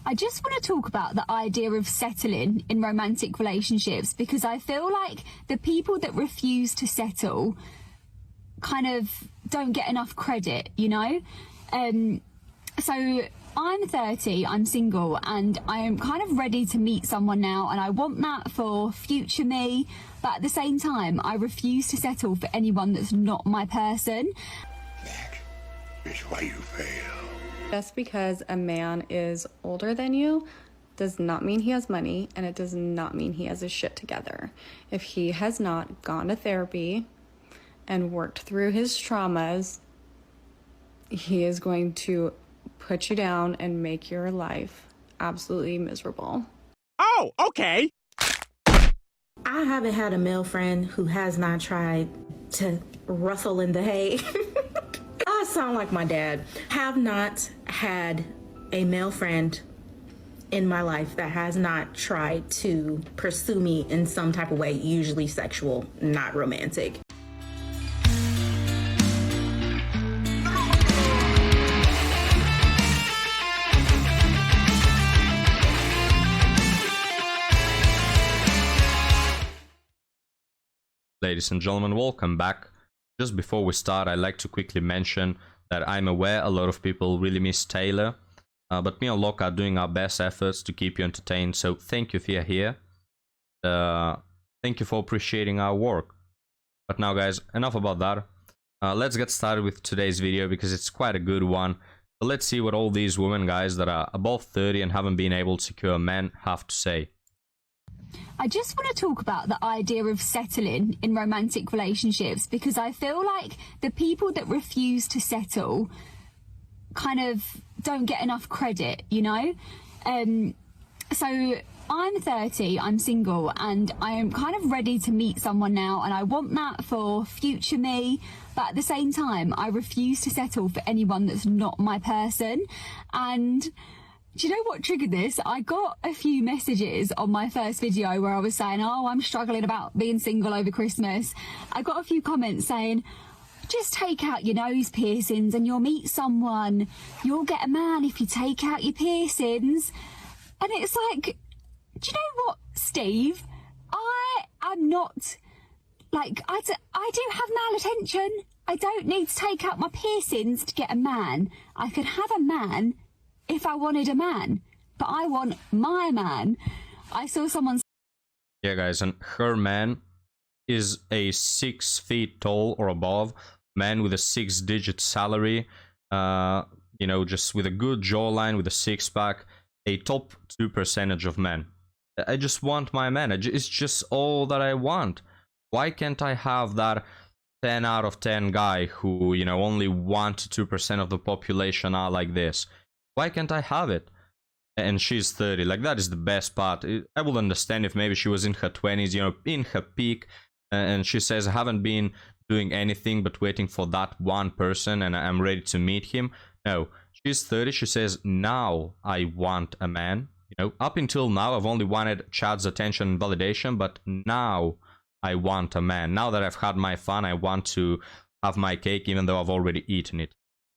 I just want to talk about the idea of settling in romantic relationships, because I feel like the people that refuse to settle kind of don't get enough credit, you know? So I'm 30, I'm single, and I am kind of ready to meet someone now, and I want that for future me, but at the same time, I refuse to settle for anyone that's not my person. That is why you fail. Just because a man is older than you does not mean he has money, and it does not mean he has his shit together. If he has not gone to therapy and worked through his traumas, he is going to put you down and make your life absolutely miserable. Oh, okay. I haven't had a male friend who has not tried to rustle in the hay. I sound like my dad. Have not had a male friend in my life that has not tried to pursue me in some type of way, usually sexual, not romantic. Ladies and gentlemen, welcome back. Just before we start, I'd like to quickly mention that I'm aware a lot of people really miss Taylor, but me and Locke are doing our best efforts to keep you entertained, so thank you if you're here. Thank you for appreciating our work. But now guys, enough about that. Let's get started with today's video because it's quite a good one. So let's see what all these women, guys, that are above 30 and haven't been able to secure men have to say. I just want to talk about the idea of settling in romantic relationships, because I feel like the people that refuse to settle kind of don't get enough credit, you know? So I'm 30, I'm single, and I am kind of ready to meet someone now, and I want that for future me, but at the same time, I refuse to settle for anyone that's not my person. And do you know what triggered this? I got a few messages on my first video where I was saying, oh, I'm struggling about being single over Christmas. I got a few comments saying, just take out your nose piercings and you'll meet someone. You'll get a man if you take out your piercings. And it's like, do you know what, Steve? I am not, like, I do have male attention. I don't need to take out my piercings to get a man. I could have a man if I wanted a man, but I want my man. I saw someone... Yeah guys, and her man is a 6 feet tall or above man with a 6-digit salary, you know, just with a good jawline, with a six-pack, a top 2% of men. I just want my man. It's just all that I want. Why can't I have that 10 out of 10 guy who, you know, only 1 to 2% of the population are like this? Why can't I have it? And she's 30. Like, that is the best part. I would understand if maybe she was in her 20s, you know, in her peak, and she says, I haven't been doing anything but waiting for that one person and I'm ready to meet him. No, she's 30. She says, now I want a man. You know, up until now, I've only wanted Chad's attention and validation, but now I want a man. Now that I've had my fun, I want to have my cake, even though I've already eaten it.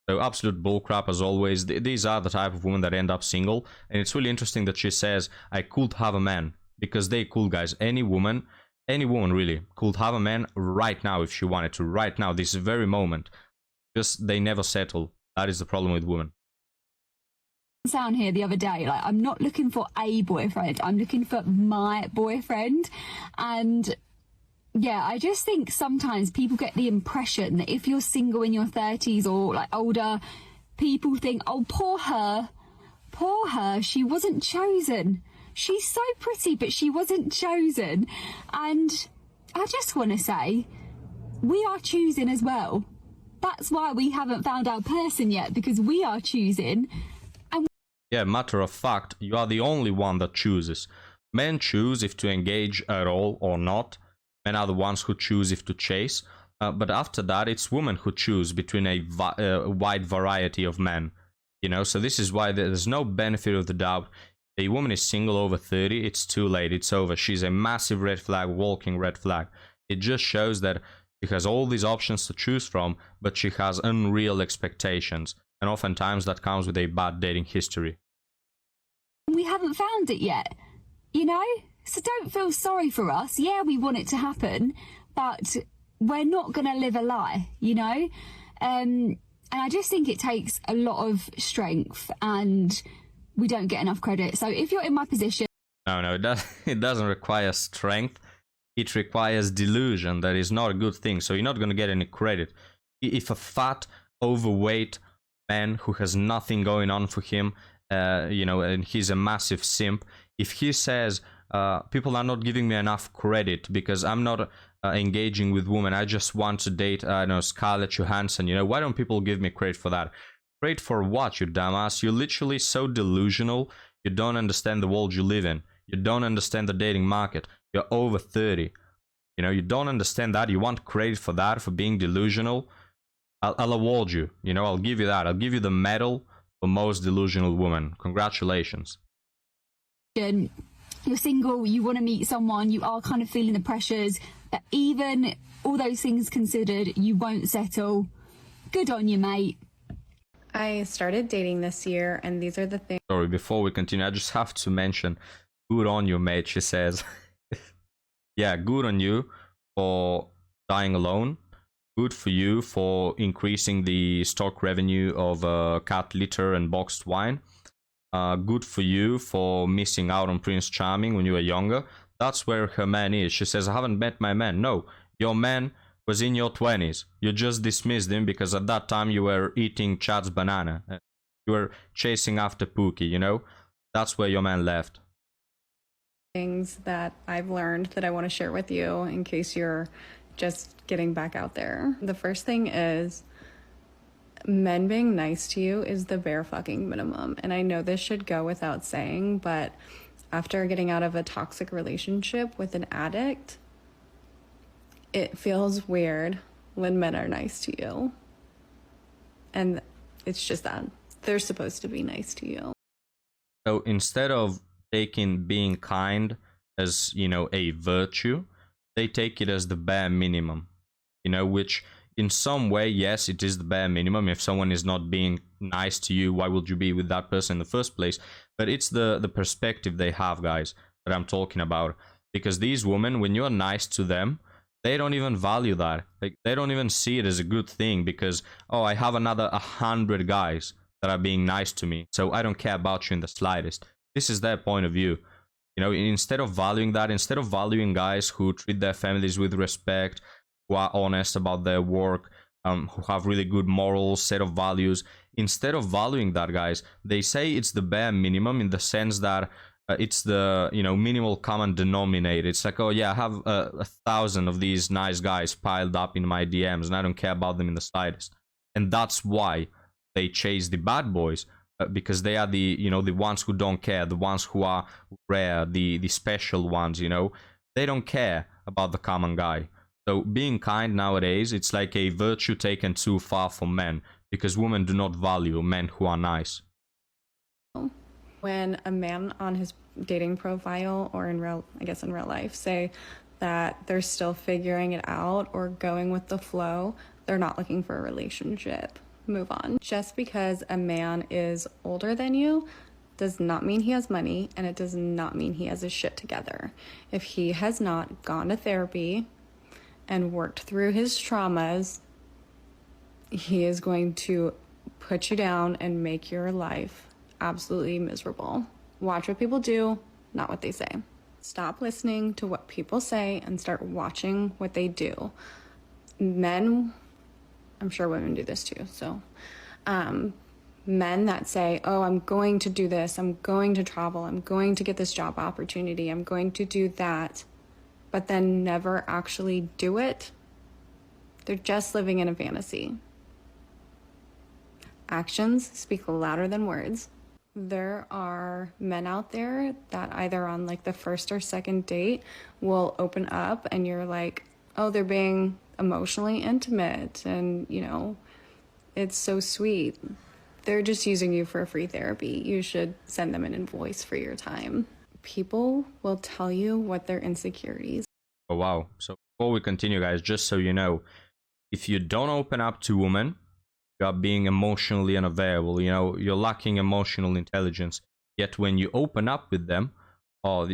So absolute bullcrap as always. These are the type of women that end up single, and it's really interesting that she says I could have a man, because they cool, guys. Any woman really could have a man right now if she wanted to, right now, this very moment. Just they never settle. That is the problem with women. Sound here the other day, like, I'm not looking for a boyfriend, I'm looking for my boyfriend. And yeah, I just think sometimes people get the impression that if you're single in your 30s or like older, people think, oh, poor her, she wasn't chosen. She's so pretty, but she wasn't chosen. And I just want to say, we are choosing as well. That's why we haven't found our person yet, because we are choosing. And yeah, matter of fact, you are the only one that chooses. Men choose if to engage at all or not. Men are the ones who choose if to chase, but after that, it's women who choose between a wide variety of men, you know. So this is why there's no benefit of the doubt. A woman is single over 30, it's too late, it's over. She's a massive red flag, walking red flag. It just shows that she has all these options to choose from, but she has unreal expectations, and oftentimes that comes with a bad dating history. haven't found it yet, you know? So don't feel sorry for us. Yeah, we want it to happen, but we're not going to live a lie, you know? And I just think it takes a lot of strength, and we don't get enough credit. So if you're in my position... No, it doesn't require strength. It requires delusion. That is not a good thing. So you're not going to get any credit. If a fat, overweight man who has nothing going on for him, you know, and he's a massive simp, if he says, people are not giving me enough credit because I'm not engaging with women, I just want to date, Scarlett Johansson, you know, why don't people give me credit for that? Credit for what, you dumbass? You're literally so delusional. You don't understand the world you live in. You don't understand the dating market. You're over 30. You know, you don't understand that. You want credit for that, for being delusional. I'll award you. You know, I'll give you that. I'll give you the medal for most delusional woman. Congratulations. You're single, you want to meet someone, you are kind of feeling the pressures, but even all those things considered, you won't settle. Good on you, mate. I started dating this year, and these are the things. Sorry, before we continue, I just have to mention, good on you, mate, she says. Yeah, good on you for dying alone. Good for you for increasing the stock revenue of cat litter and boxed wine. Good for you for missing out on Prince Charming when you were younger. That's where her man is. She says, I haven't met my man. No, your man was in your 20s. You just dismissed him because at that time you were eating Chad's banana. You were chasing after Pookie, you know? That's where your man left. Things that I've learned that I want to share with you in case you're just getting back out there. The first thing is, men being nice to you is the bare fucking minimum. And I know this should go without saying, but after getting out of a toxic relationship with an addict, it feels weird when men are nice to you. And it's just that. They're supposed to be nice to you. So instead of taking being kind as, you know, a virtue, they take it as the bare minimum, you know, which in some way, yes, it is the bare minimum. If someone is not being nice to you, why would you be with that person in the first place? But it's the perspective they have, guys, that I'm talking about. Because these women, when you're nice to them, they don't even value that. Like, they don't even see it as a good thing because, oh, I have another 100 guys that are being nice to me, so I don't care about you in the slightest. This is their point of view. You know, instead of valuing that, instead of valuing guys who treat their families with respect, who are honest about their work, who have really good morals, set of values, instead of valuing that, guys, they say it's the bare minimum in the sense that it's the, you know, minimal common denominator. It's like, oh yeah, I have 1,000 of these nice guys piled up in my DMs and I don't care about them in the slightest. And that's why they chase the bad boys, because they are the, you know, the ones who don't care, the ones who are rare, the special ones, you know. They don't care about the common guy. So being kind nowadays, it's like a virtue taken too far for men, because women do not value men who are nice. When a man on his dating profile or in real life say that they're still figuring it out or going with the flow, they're not looking for a relationship. Move on. Just because a man is older than you does not mean he has money, and it does not mean he has his shit together. If he has not gone to therapy and worked through his traumas, he is going to put you down and make your life absolutely miserable. Watch what people do, not what they say. Stop listening to what people say and start watching what they do. Men, I'm sure women do this too, so men that say, oh, I'm going to do this, I'm going to travel, I'm going to get this job opportunity, I'm going to do that, but then never actually do it, they're just living in a fantasy. Actions speak louder than words. There are men out there that either on like the first or second date will open up and you're like, oh, they're being emotionally intimate and, you know, it's so sweet. They're just using you for free therapy. You should send them an invoice for your time. People will tell you what their insecurities. Oh, wow. So before we continue, guys, just so you know, if you don't open up to women, you are being emotionally unavailable. You know, you're lacking emotional intelligence. Yet when you open up with them, oh,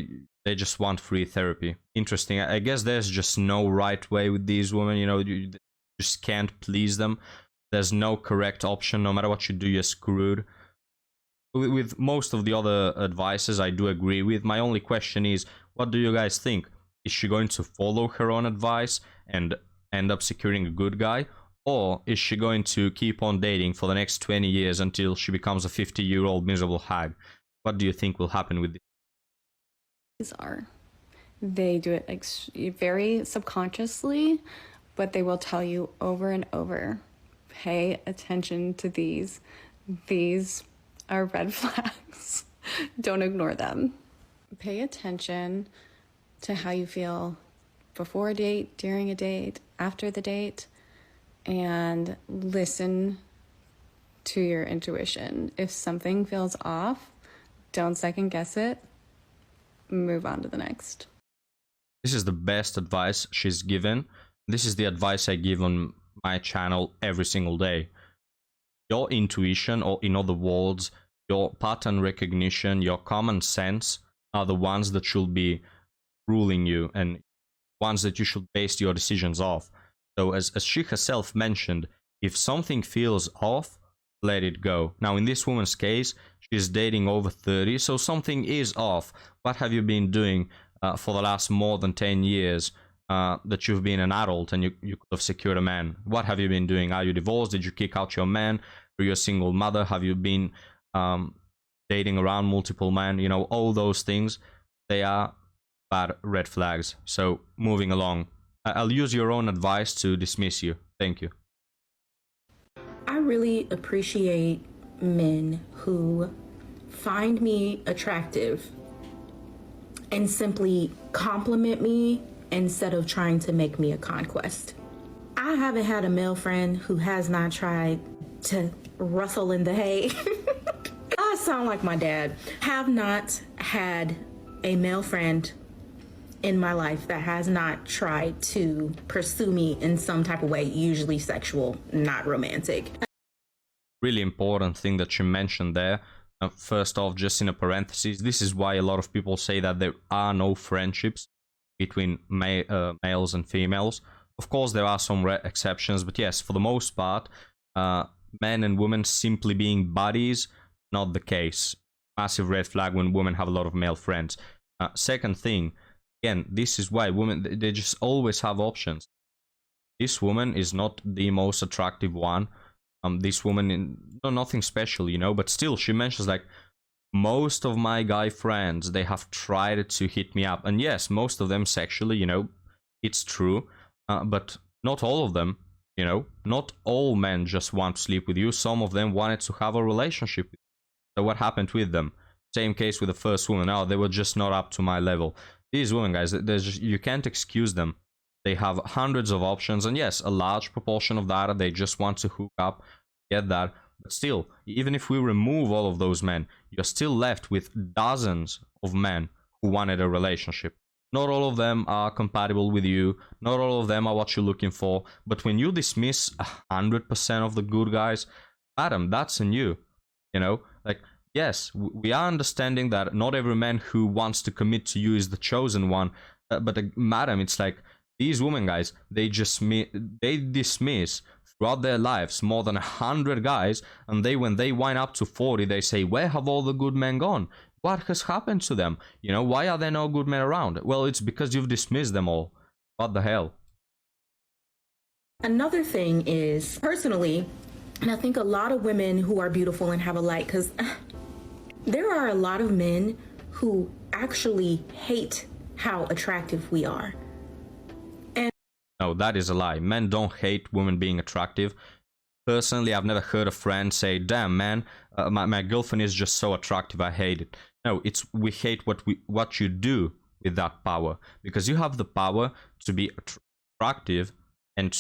they just want free therapy. Interesting. I guess there's just no right way with these women. You know, you just can't please them. There's no correct option. No matter what you do, you're screwed. With most of the other advices, I do agree with. My only question is, what do you guys think? Is she going to follow her own advice and end up securing a good guy? Or is she going to keep on dating for the next 20 years until she becomes a 50-year-old miserable hag? What do you think will happen with this? They do it very subconsciously, but they will tell you over and over, pay attention to these. These are red flags. Don't ignore them. Pay attention to how you feel before a date, during a date, after the date, and listen to your intuition. If something feels off, don't second guess it. Move on to the next. This is the best advice she's given. This is the advice I give on my channel every single day. Your intuition, or in other words, your pattern recognition, your common sense are the ones that should be ruling you and ones that you should base your decisions off. So as she herself mentioned, if something feels off, let it go. Now in this woman's case, she's dating over 30, so something is off. What have you been doing for the last more than 10 years that you've been an adult and you could have secured a man? What have you been doing? Are you divorced? Did you kick out your man? Are you a single mother? Have you been dating around multiple men? You know, all those things, they are bad red flags. So moving along, I'll use your own advice to dismiss you. Thank you. I really appreciate men who find me attractive and simply compliment me instead of trying to make me a conquest. I haven't had a male friend who has not tried to rustle in the hay. I sound like my dad. Have not had a male friend in my life that has not tried to pursue me in some type of way, usually sexual, not romantic. Really important thing that you mentioned there. First off, just in a parenthesis, this is why a lot of people say that there are no friendships between males and females. Of course, there are some exceptions, but yes, for the most part, men and women simply being buddies, not the case. Massive red flag when women have a lot of male friends. Second thing, again, this is why women, they just always have options. This woman is not the most attractive one. This woman, nothing special, you know, but still, she mentions like, most of my guy friends, they have tried to hit me up. And yes, most of them sexually, you know, it's true. But not all of them, you know, not all men just want to sleep with you. Some of them wanted to have a relationship with you. So what happened with them? Same case with the first woman. Oh, they were just not up to my level. These women, guys, you can't excuse them. They have hundreds of options, and yes, a large proportion of that, they just want to hook up, get that. But still, even if we remove all of those men, you're still left with dozens of men who wanted a relationship. Not all of them are compatible with you. Not all of them are what you're looking for. But when you dismiss 100% of the good guys, Adam, that's on you. You know, like, yes, we are understanding that not every man who wants to commit to you is the chosen one. But madam, it's like, these women, guys, they dismiss throughout their lives more than 100 guys, and when they wind up to 40, they say, where have all the good men gone? What has happened to them? You know, why are there no good men around? Well, it's because you've dismissed them all. What the hell? Another thing is, personally, and I think a lot of women who are beautiful and have a light, because there are a lot of men who actually hate how attractive we are. No, that is a lie. Men don't hate women being attractive. Personally, I've never heard a friend say, damn, man, my girlfriend is just so attractive, I hate it. No, it's we hate what you do with that power. Because you have the power to be attractive and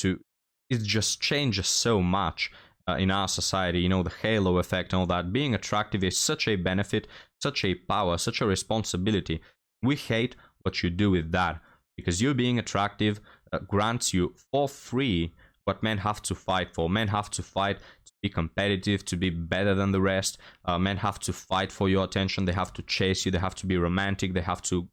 it just changes so much in our society. You know, the halo effect and all that. Being attractive is such a benefit, such a power, such a responsibility. We hate what you do with that. Because you being attractive grants you for free what men have to fight for. Men have to fight to be competitive, to be better than the rest. Men have to fight for your attention. They have to chase you. They have to be romantic. They have to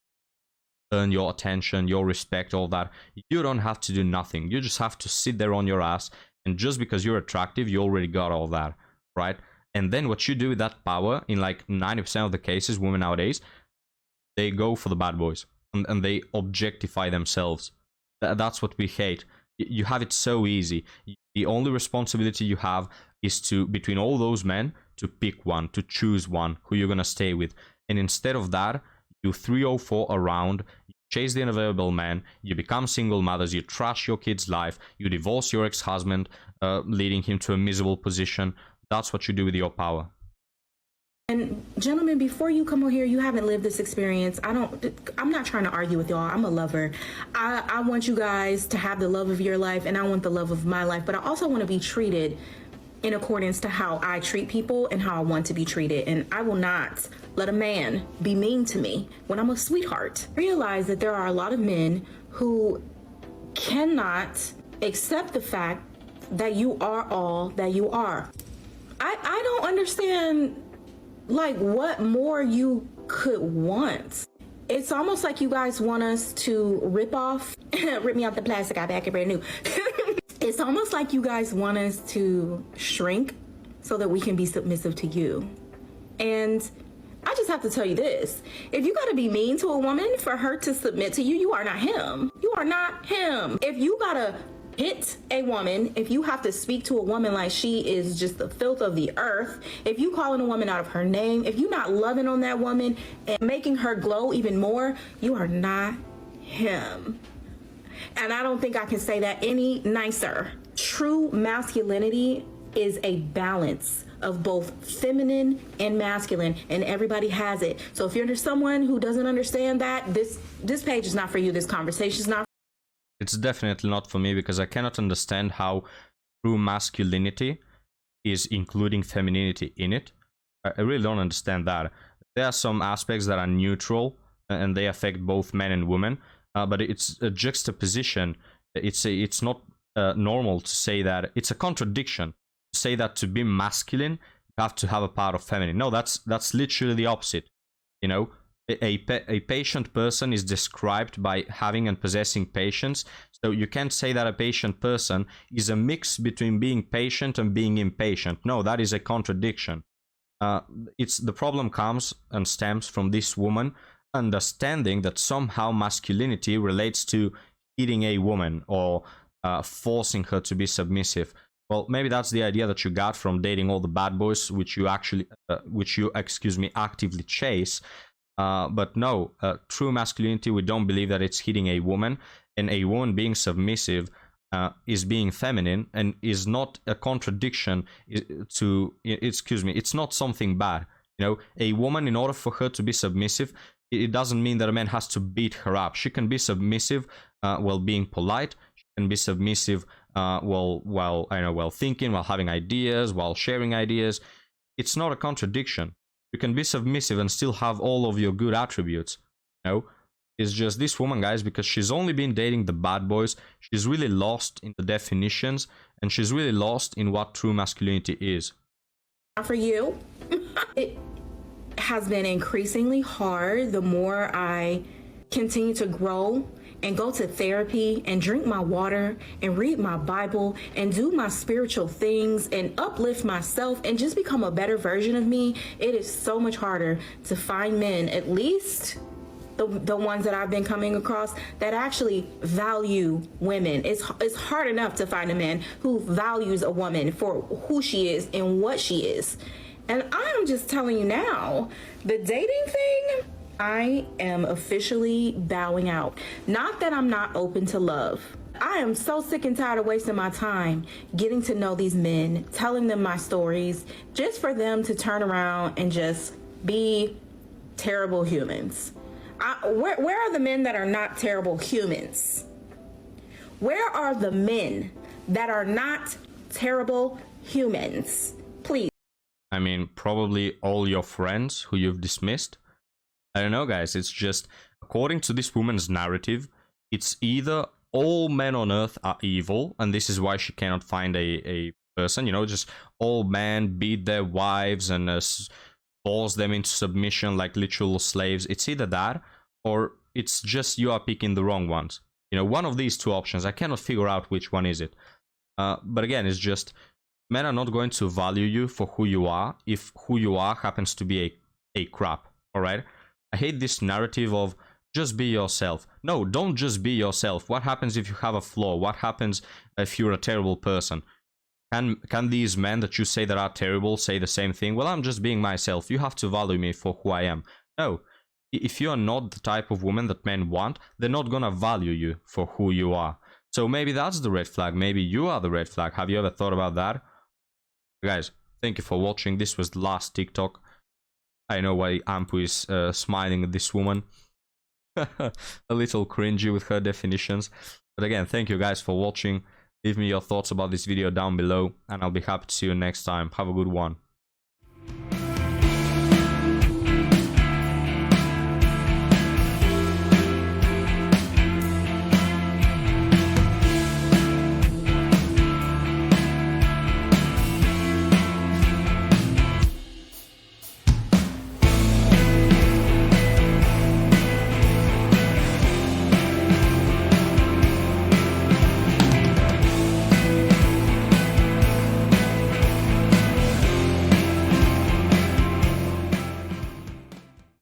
earn your attention, your respect, all that. You don't have to do nothing. You just have to sit there on your ass. And just because you're attractive, you already got all that, right? And then what you do with that power, in like 90% of the cases, women nowadays, they go for the bad boys. And they objectify themselves. That's what we hate. You have it so easy. The only responsibility you have is to, between all those men, to pick one, to choose one who you're gonna stay with. And instead of that, you 304 around, you chase the unavailable man, you become single mothers, you trash your kid's life, you divorce your ex-husband, leading him to a miserable position. That's what you do with your power. And gentlemen, before you come over here, you haven't lived this experience. I'm not trying to argue with y'all. I'm a lover. I want you guys to have the love of your life, and I want the love of my life, but I also want to be treated in accordance to how I treat people and how I want to be treated. And I will not let a man be mean to me when I'm a sweetheart. Realize that there are a lot of men who cannot accept the fact that you are all that you are. I don't understand, like, what more you could want. It's almost like you guys want us to rip me off the plastic, I back it brand new. It's almost like you guys want us to shrink so that we can be submissive to you. And I just have to tell you this. If you gotta be mean to a woman for her to submit to you, you are not him. You are not him. If you gotta hit a woman, if you have to speak to a woman like she is just the filth of the earth, if you calling a woman out of her name, if you're not loving on that woman and making her glow even more, you are not him. And I don't think I can say that any nicer. True masculinity is a balance of both feminine and masculine, and everybody has it. So if you're someone who doesn't understand that, this page is not for you. This conversation is not. It's definitely not for me, because I cannot understand how true masculinity is including femininity in it. I really don't understand that. There are some aspects that are neutral and they affect both men and women, but it's a juxtaposition. It's not normal to say that. It's a contradiction to say that to be masculine, you have to have a part of feminine. No, that's literally the opposite. You know, a patient person is described by having and possessing patience. So you can't say that a patient person is a mix between being patient and being impatient. No, that is a contradiction. The problem comes and stems from this woman understanding that somehow masculinity relates to hitting a woman or forcing her to be submissive. Well, maybe that's the idea that you got from dating all the bad boys, which you actively chase. But no, true masculinity, we don't believe that it's hitting a woman, and a woman being submissive is being feminine, and is not a contradiction to, it's not something bad. You know, a woman, in order for her to be submissive, it doesn't mean that a man has to beat her up. She can be submissive while being polite. She can be submissive while thinking, while having ideas, while sharing ideas. It's not a contradiction. You can be submissive and still have all of your good attributes. You know, it's just this woman, guys, because she's only been dating the bad boys, she's really lost in the definitions, and she's really lost in what true masculinity is. For you, it has been increasingly hard the more I continue to grow and go to therapy and drink my water and read my Bible and do my spiritual things and uplift myself and just become a better version of me. It is so much harder to find men, at least the ones that I've been coming across, that actually value women. It's hard enough to find a man who values a woman for who she is and what she is. And I'm just telling you now, the dating thing, I am officially bowing out. Not that I'm not open to love. I am so sick and tired of wasting my time getting to know these men, telling them my stories, just for them to turn around and just be terrible humans. Where are the men that are not terrible humans? Where are the men that are not terrible humans? Please. I mean, probably all your friends who you've dismissed. I don't know, guys. It's just, according to this woman's narrative, it's either all men on earth are evil, and this is why she cannot find a person, you know, just all men beat their wives and force them into submission like literal slaves. It's either that, or it's just you are picking the wrong ones. You know, one of these two options. I cannot figure out which one is it. But again, it's just men are not going to value you for who you are if who you are happens to be a crap. All right. I hate this narrative of just be yourself. No, don't just be yourself. What happens if you have a flaw? What happens if you're a terrible person? Can these men that you say that are terrible say the same thing? Well, I'm just being myself. You have to value me for who I am. No. If you are not the type of woman that men want, they're not gonna value you for who you are. So maybe that's the red flag. Maybe you are the red flag. Have you ever thought about that? Guys, thank you for watching. This was the last TikTok. I know why Ampu is smiling at this woman. A little cringy with her definitions. But again, thank you guys for watching. Leave me your thoughts about this video down below, and I'll be happy to see you next time. Have a good one.